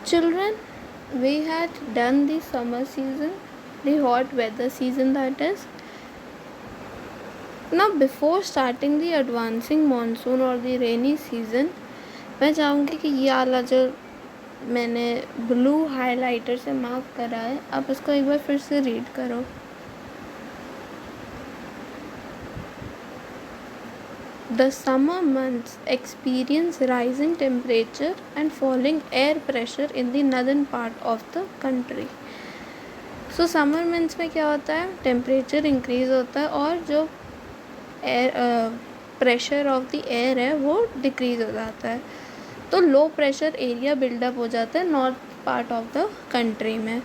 Children, we had done the summer season, the hot weather season that is. Now before starting the advancing monsoon or the rainy season, मैं चाहूँगी कि ये वाला जो मैंने blue highlighter से mark करा है, आप इसको एक बार फिर से रीड करो. The summer months experience rising temperature and falling air pressure in the northern part of the country. So summer months में क्या होता है, टेम्परेचर इंक्रीज़ होता है और जो air pressure of the air है वो डिक्रीज़ हो जाता है. तो लो प्रेशर एरिया बिल्डअप हो जाता है north part of the country में,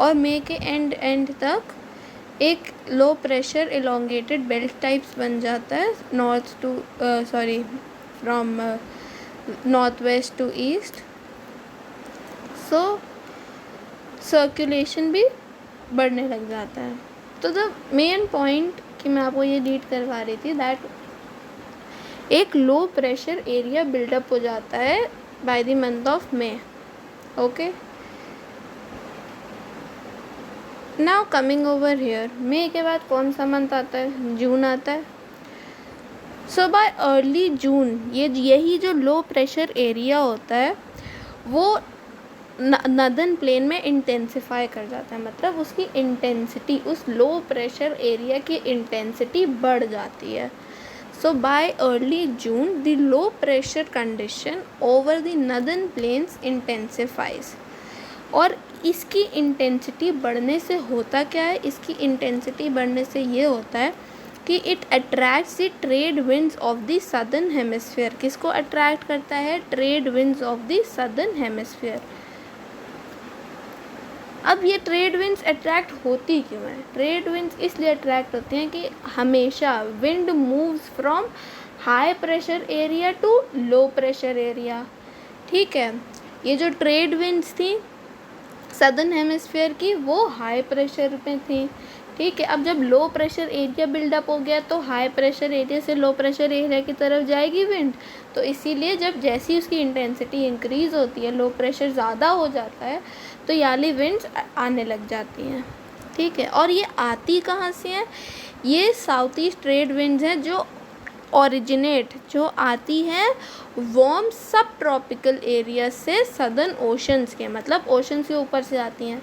और मई के एंड तक एक low pressure elongated belt types बन जाता है from north west to east. So circulation भी बढ़ने लग जाता है. तो द मेन पॉइंट कि मैं आपको ये रीड करवा रही थी दैट एक लो प्रेशर एरिया बिल्डअप हो जाता है by the month of May. Okay, now coming over here, मई के बाद कौन सा मंथ आता है, जून आता है. सो बाय अर्ली जून यही जो लो प्रेशर एरिया होता है वो नदर्न प्लेन में इंटेंसिफाई कर जाता है, मतलब उसकी इंटेंसिटी, उस लो प्रेशर एरिया की इंटेंसिटी बढ़ जाती है. So by early June the low pressure condition over the northern plains intensifies. और इसकी इंटेंसिटी बढ़ने से होता क्या है, इसकी इंटेंसिटी बढ़ने से ये होता है कि it attracts the trade winds of the southern hemisphere. किसको अट्रैक्ट करता है, trade winds of the southern hemisphere. अब ये ट्रेड विंड्स अट्रैक्ट होती क्यों है, ट्रेड विंड्स इसलिए अट्रैक्ट होती हैं कि हमेशा wind moves from high pressure area to low pressure area. ठीक है, ये जो ट्रेड विंड्स थी सदर्न हेमिस्फीयर की वो हाई प्रेशर पे थी. ठीक है, अब जब लो प्रेशर एरिया बिल्डअप हो गया तो हाई प्रेशर एरिया से लो प्रेशर एरिया की तरफ जाएगी विंड. तो इसीलिए जब जैसी उसकी इंटेंसिटी इंक्रीज़ होती है, लो प्रेशर ज़्यादा हो जाता है, तो ये वाली विंड्स आने लग जाती हैं. ठीक है, और ये आती कहाँ से हैं, ये साउथ ईस्ट ट्रेड विंड्स हैं जो आती हैं वार्म सब ट्रॉपिकल एरिया से सदर्न ओशंस के, मतलब ओशन के ऊपर से आती हैं.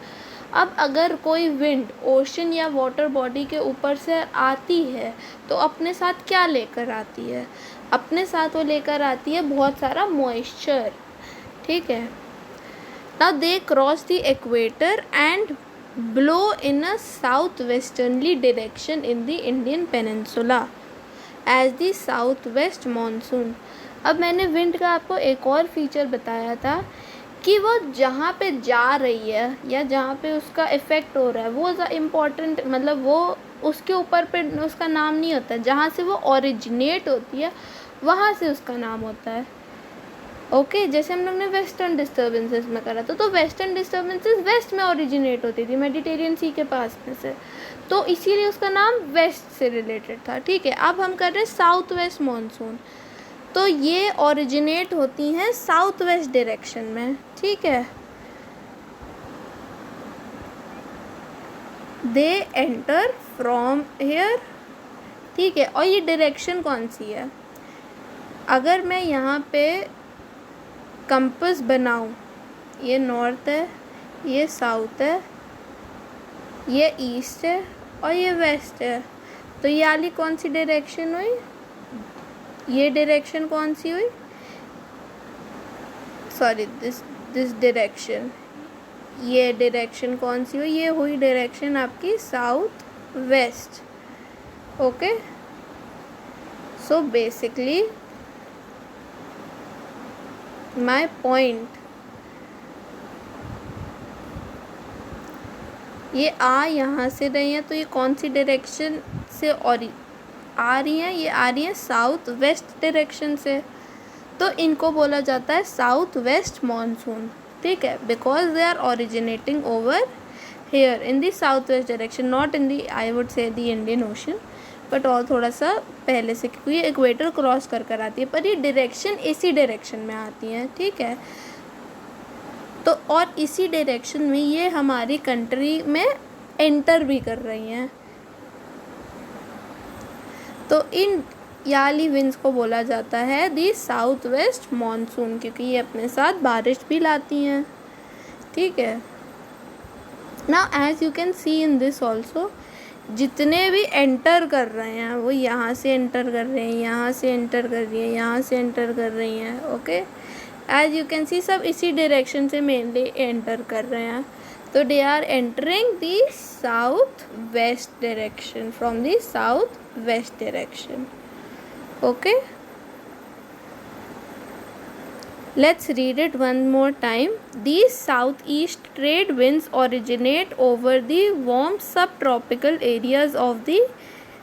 अब अगर कोई विंड ओशन या वाटर बॉडी के ऊपर से आती है तो अपने साथ क्या लेकर आती है, अपने साथ वो लेकर आती है बहुत सारा मॉइस्चर. ठीक है, now they cross the equator and blow in a south westernly direction in the Indian peninsula as the south west monsoon. अब मैंने विंड का आपको एक और फीचर बताया था कि वो जहाँ पे जा रही है या जहाँ पे उसका इफ़ेक्ट हो रहा है वो इम्पॉर्टेंट, मतलब वो उसके ऊपर पे उसका नाम नहीं होता है, जहाँ से वो ओरिजिनेट होती है वहाँ से उसका नाम होता है. ओके, जैसे हम लोग ने वेस्टर्न डिस्टर्बेंसेस में करा था, तो वेस्टर्न डिस्टर्बेंसेस वेस्ट में ओरिजिनेट होती थी, मेडिटेरियन सी के पास में से, तो इसीलिए उसका नाम वेस्ट से रिलेटेड था. ठीक है, अब हम कर रहे हैं साउथ वेस्ट मानसून, तो ये ओरिजिनेट होती हैं साउथ वेस्ट डायरेक्शन में. ठीक है, दे एंटर फ्रॉम हेयर. ठीक है, और ये डायरेक्शन कौन सी है, अगर मैं यहाँ पे कंपास बनाऊँ, ये नॉर्थ है, ये साउथ है, ये ईस्ट है और ये वेस्ट है, तो ये वाली कौन सी डायरेक्शन हुई, ये डायरेक्शन कौन सी हुई, सॉरी दिस डायरेक्शन, ये डायरेक्शन कौन सी हुई, ये हुई डायरेक्शन आपकी south west. Okay, so basically my point, ये आ यहाँ से रही हैं तो ये कौन सी डायरेक्शन से और आ रही हैं, ये आ रही हैं साउथ वेस्ट डायरेक्शन से, तो इनको बोला जाता है साउथ वेस्ट मानसून. ठीक है, because they are originating over here in the south west direction, not in the I would say the Indian ocean, but और थोड़ा सा पहले से, क्योंकि ये इक्वेटर क्रॉस कर आती है, पर ये डायरेक्शन इसी डायरेक्शन में आती है. ठीक है, तो और इसी डायरेक्शन में ये हमारी कंट्री में एंटर भी कर रही हैं। तो इन याली विंड्स को बोला जाता है दी साउथ वेस्ट मॉनसून, क्योंकि ये अपने साथ बारिश भी लाती हैं। ठीक है, now as you can see in this also, जितने भी एंटर कर रहे हैं वो यहाँ से एंटर कर रहे हैं, यहाँ से एंटर कर रही है, यहाँ से एंटर कर रही हैं। Okay, as you can see सब इसी डायरेक्शन से मेनली एंटर कर रहे हैं। तो they are entering the south west direction, from the south west direction. Okay, let's read it one more time. These southeast trade winds originate over the warm subtropical areas of the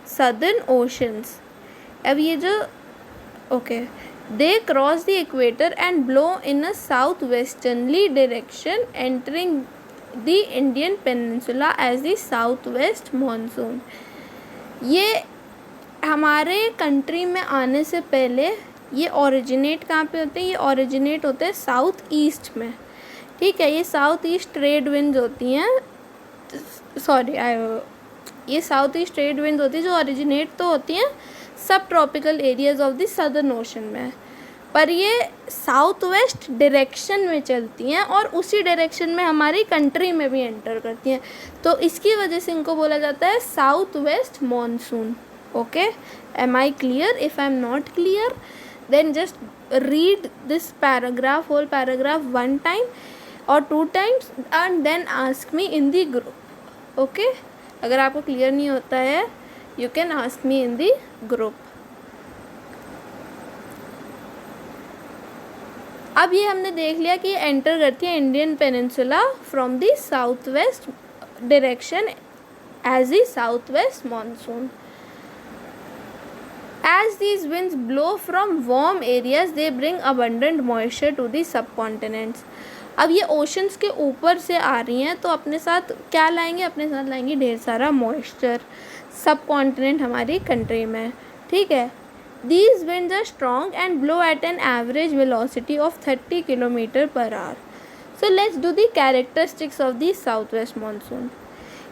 southern oceans. अब ये जो they cross the equator and blow in a southwesterly direction, entering the Indian peninsula as the southwest monsoon. ये हमारे country में आने से पहले ये ओरिजिनेट कहाँ पे होते हैं? ये ओरिजिनेट होते हैं साउथ ईस्ट में। ठीक है, ये साउथ ईस्ट ट्रेड विंड्स होती हैं, ये साउथ ईस्ट ट्रेड विंड्स होती है जो ओरिजिनेट तो होती हैं सब tropical areas of the southern ocean में, पर ये साउथ वेस्ट डायरेक्शन में चलती हैं और उसी डायरेक्शन में हमारी कंट्री में भी एंटर करती हैं। तो इसकी वजह से इनको बोला जाता है south west monsoon. Okay, am I clear? If I am not clear then just read this paragraph, whole paragraph one time or two times and then ask me in the group. Okay, अगर आपको clear नहीं होता है you can ask me in the group. अब ये हमने देख लिया कि एंटर करती है Indian peninsula from the south west direction as the south west monsoon. As these winds blow from warm areas, they bring abundant moisture to the subcontinents. अब ये ओशंस के ऊपर से आ रही हैं तो अपने साथ क्या लाएंगे? अपने साथ लाएंगे ढेर सारा मॉइस्चर सब कॉन्टिनेंट हमारी कंट्री में. ठीक है, These winds are strong and blow at an average velocity of 30 km/h. So let's do the characteristics of the southwest monsoon.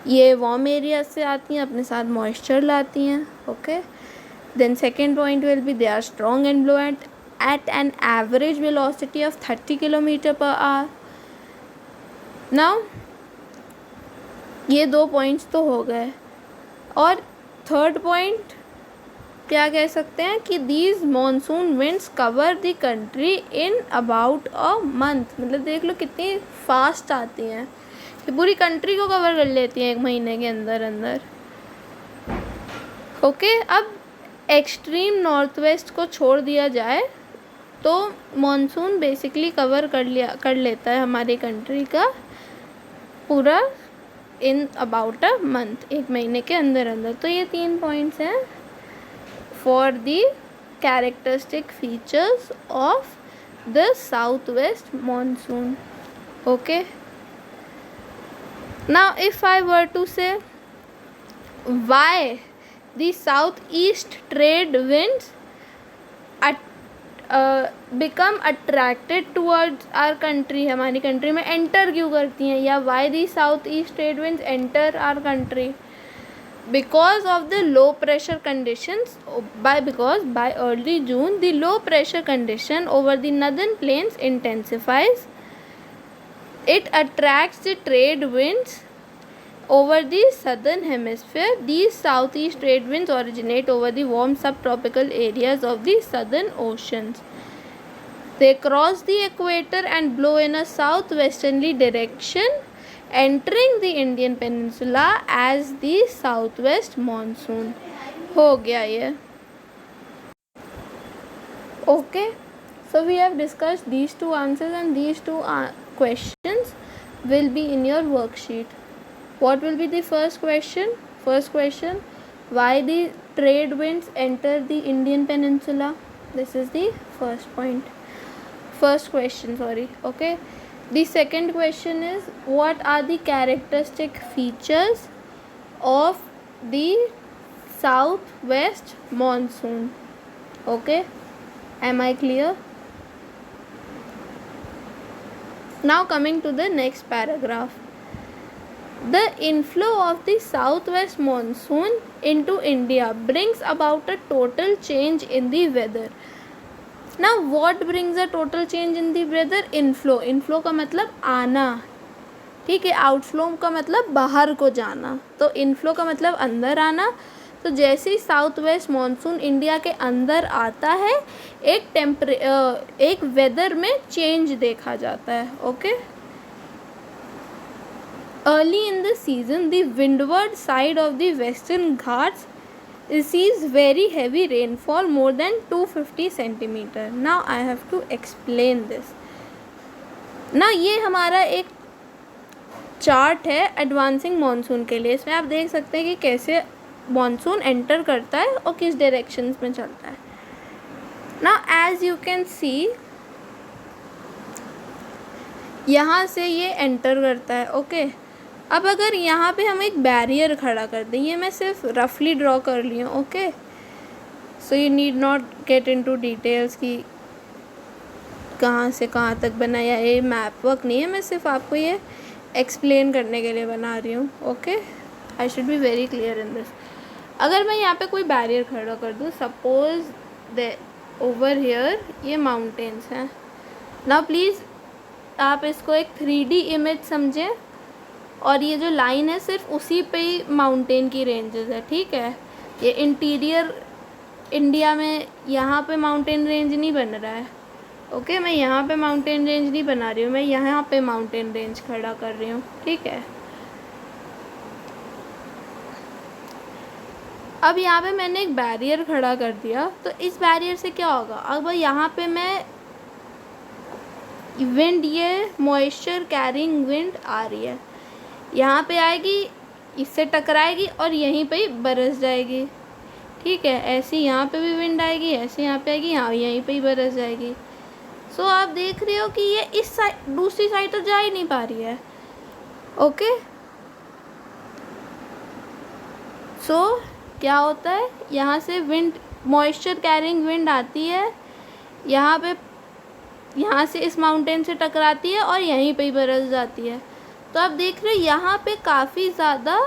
ये वार्म एरिया से आती हैं, अपने साथ मॉइस्चर लाती हैं. Okay, then second point will be they are strong and blow at an average velocity of 30 km/h. now ये दो पॉइंट्स तो हो गए, और थर्ड पॉइंट क्या कह सकते हैं कि these monsoon winds cover the country in about a month. मतलब देख लो कितनी फास्ट आती हैं, ये पूरी कंट्री को कवर कर लेती हैं एक महीने के अंदर अंदर. ओके, अब एक्सट्रीम नॉर्थ वेस्ट को छोड़ दिया जाए तो मॉनसून बेसिकली कवर कर लेता है हमारी कंट्री का पूरा इन अबाउट अ मंथ, एक महीने के अंदर अंदर. तो ये 3 पॉइंट्स हैं for the characteristic features of the south west monsoon. Okay, now if I were to say why the southeast trade winds become attracted towards our country, हमारी country में एंटर क्यों करती हैं, या why the southeast trade winds enter our country? Because of the low pressure conditions, because by early June the low pressure condition over the northern plains intensifies. It attracts the trade winds over the southern hemisphere. These southeast trade winds originate over the warm subtropical areas of the southern oceans. They cross the equator and blow in a southwesterly direction, entering the Indian peninsula as the southwest monsoon. हो गया ये. Okay, so we have discussed these two answers, and these two questions will be in your worksheet. What will be the first question? First question, why the trade winds enter the Indian peninsula? This is the first point. First question, sorry. Okay. The second question is, what are the characteristic features of the southwest monsoon? Okay. Am I clear? Now coming to the next paragraph. The inflow of the southwest monsoon into India brings about a total change in the weather. Now what brings a total change in the weather? Inflow. Inflow का मतलब आना, ठीक है. Outflow का मतलब बाहर को जाना, तो इनफ्लो का मतलब अंदर आना. तो जैसे ही साउथ वेस्ट मानसून इंडिया के अंदर आता है, एक वेदर में चेंज देखा जाता है. Okay. Early in the season, the windward side of the Western Ghats receives very heavy rainfall, more than 250 centimeter. Now I have to explain this. Now ये हमारा एक चार्ट है एडवांसिंग मानसून के लिए. इसमें आप देख सकते हैं कि कैसे मानसून एंटर करता है और किस डायरेक्शंस में चलता है. Now as you can see, यहाँ से ये एंटर करता है. ओके. अब अगर यहाँ पे हम एक बैरियर खड़ा कर दें, ये मैं सिर्फ रफली ड्रॉ कर ली हूँ. Okay. So you need not get into details कि कहाँ से कहाँ तक बनाया. ये मैप वर्क नहीं है, मैं सिर्फ आपको ये एक्सप्लेन करने के लिए बना रही हूँ. Okay. I should be very clear in this. अगर मैं यहाँ पे कोई बैरियर खड़ा कर दूँ, सपोज द ओवर हियर ये माउंटेन्स हैं. नाउ प्लीज़ आप इसको एक 3D इमेज समझें, और ये जो लाइन है सिर्फ उसी पे ही माउंटेन की रेंजेस है. ठीक है. ये इंटीरियर इंडिया में यहाँ पे माउंटेन रेंज नहीं बन रहा है. ओके. मैं यहाँ पे माउंटेन रेंज नहीं बना रही हूँ, मैं यहाँ पे माउंटेन रेंज खड़ा कर रही हूँ. ठीक है. अब यहाँ पे मैंने एक बैरियर खड़ा कर दिया, तो इस बैरियर से क्या होगा? अब यहाँ पे मैं विंड, ये मॉइस्चर कैरिंग विंड आ रही है, यहाँ पे आएगी, इससे टकराएगी और यहीं पे ही बरस जाएगी. ठीक है. ऐसे यहाँ पे भी विंड आएगी, ऐसे यहाँ पे आएगी, यहाँ यहीं पे ही बरस जाएगी. सो आप देख रहे हो कि ये इस साइड, दूसरी साइड तो जा ही नहीं पा रही है. ओके. सो क्या होता है, यहाँ से विंड, मॉइस्चर कैरिंग विंड आती है, यहाँ से इस माउंटेन से टकराती है और यहीं पे ही बरस जाती है. तो आप देख रहे हो यहाँ पे काफ़ी ज़्यादा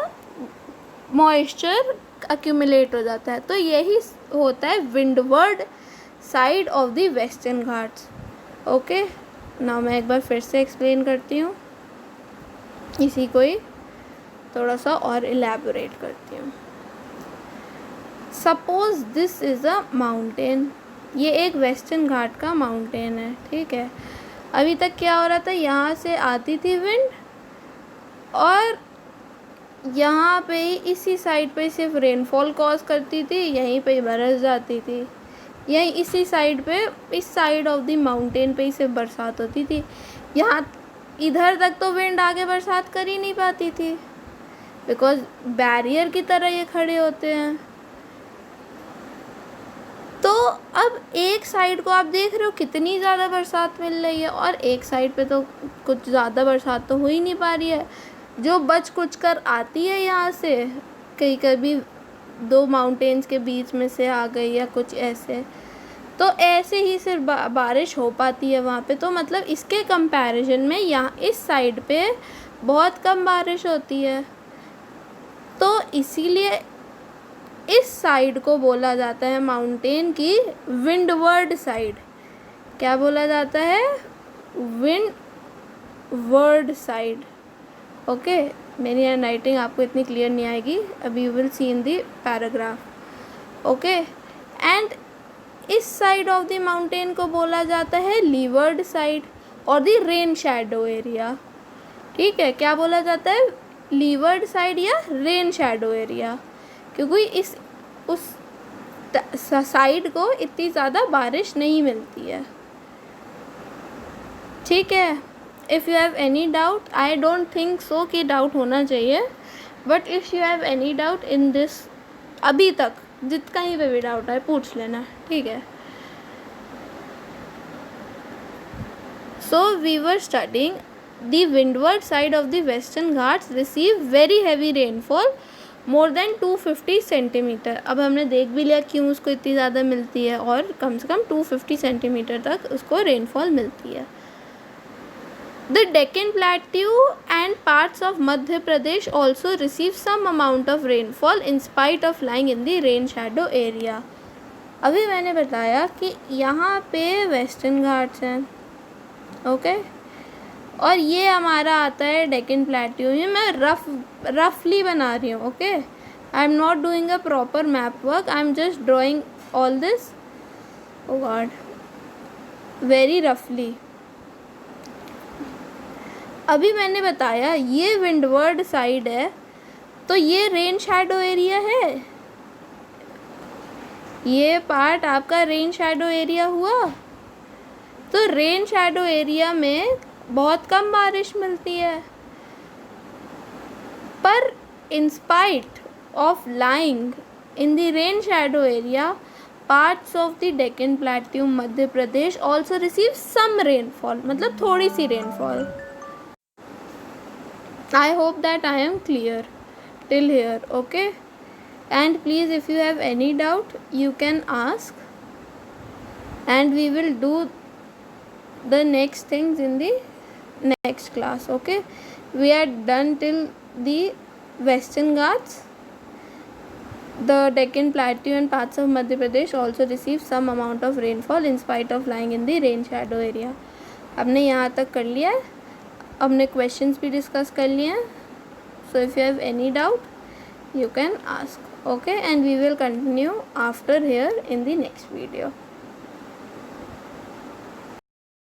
मॉइस्चर अक्यूमुलेट हो जाता है. तो यही होता है windward side of the Western Ghats. Okay. ना मैं एक बार फिर से एक्सप्लेन करती हूँ, इसी को ही थोड़ा सा और इलेबोरेट करती हूँ. Suppose this is a mountain. ये एक वेस्टर्न घाट का माउंटेन है. ठीक है. अभी तक क्या हो रहा था, यहाँ से आती थी विंड और यहाँ पे ही इसी साइड पे सिर्फ रेनफॉल कॉज करती थी, यहीं पे ही बरस जाती थी. यहीं इसी साइड पे, इस साइड ऑफ द माउंटेन पे ही सिर्फ बरसात होती थी. यहाँ इधर तक तो विंड आगे बरसात कर ही नहीं पाती थी, बिकॉज बैरियर की तरह ये खड़े होते हैं. तो अब एक साइड को आप देख रहे हो कितनी ज़्यादा बरसात मिल रही है, और एक साइड पे तो कुछ ज़्यादा बरसात तो हो ही नहीं पा रही है. जो बच कुछ कर आती है यहाँ से, कहीं कभी दो माउंटेन्स के बीच में से आ गई या कुछ ऐसे, तो ऐसे ही सिर्फ बारिश हो पाती है वहाँ पे. तो मतलब इसके कंपैरिजन में यहाँ इस साइड पे बहुत कम बारिश होती है. तो इसीलिए इस साइड को बोला जाता है माउंटेन की विंडवर्ड साइड. क्या बोला जाता है? Windward side. ओके. मेरी हैंड राइटिंग आपको इतनी क्लियर नहीं आएगी, अभी you will see in the paragraph. Okay. And इस साइड ऑफ द माउंटेन को बोला जाता है लीवर्ड साइड और द रेन शैडो एरिया. ठीक है. क्या बोला जाता है? लीवर्ड साइड या रेन शैडो एरिया, क्योंकि उस साइड को इतनी ज़्यादा बारिश नहीं मिलती है. ठीक है. If you have any doubt, I don't think so कि डाउट होना चाहिए, but if you have any doubt in this, अभी तक कहीं पे भी डाउट है पूछ लेना. ठीक है. So we were studying the windward side of the Western Ghats receive very heavy rainfall, more than 250 centimetre. अब हमने देख भी लिया क्यों उसको इतनी ज़्यादा मिलती है, और कम से कम 250 सेंटीमीटर तक उसको रेनफॉल मिलती है. The Deccan Plateau and parts of Madhya Pradesh also receive some amount of rainfall in spite of lying in the rain shadow area. अभी मैंने बताया कि यहाँ पे वेस्टर्न घाट्स हैं, ओके, और ये हमारा आता है डेक्कन प्लेट्यू. ये मैं रफली बना रही हूँ, okay. I am not doing a proper map work, I am just drawing all this, oh God, very रफली. अभी मैंने बताया ये विंडवर्ड साइड है, तो ये रेन शैडो एरिया है. ये पार्ट आपका रेन शैडो एरिया हुआ. तो रेन शैडो एरिया में बहुत कम बारिश मिलती है, पर in spite of lying in the rain shadow area, parts of the Deccan plateau Madhya Pradesh also receive some rainfall, मतलब थोड़ी सी rainfall. I hope that I am clear till here, okay? And please, if you have any doubt, you can ask, and we will do the next things in the next class, okay? We are done till the Western Ghats. The Deccan Plateau and parts of Madhya Pradesh also receive some amount of rainfall in spite of lying in the rain shadow area. हमने यहाँ तक कर लिया है. हमने questions भी discuss कर लिए हैं. So if you have any doubt you can ask, okay, and we will continue after here in the next video.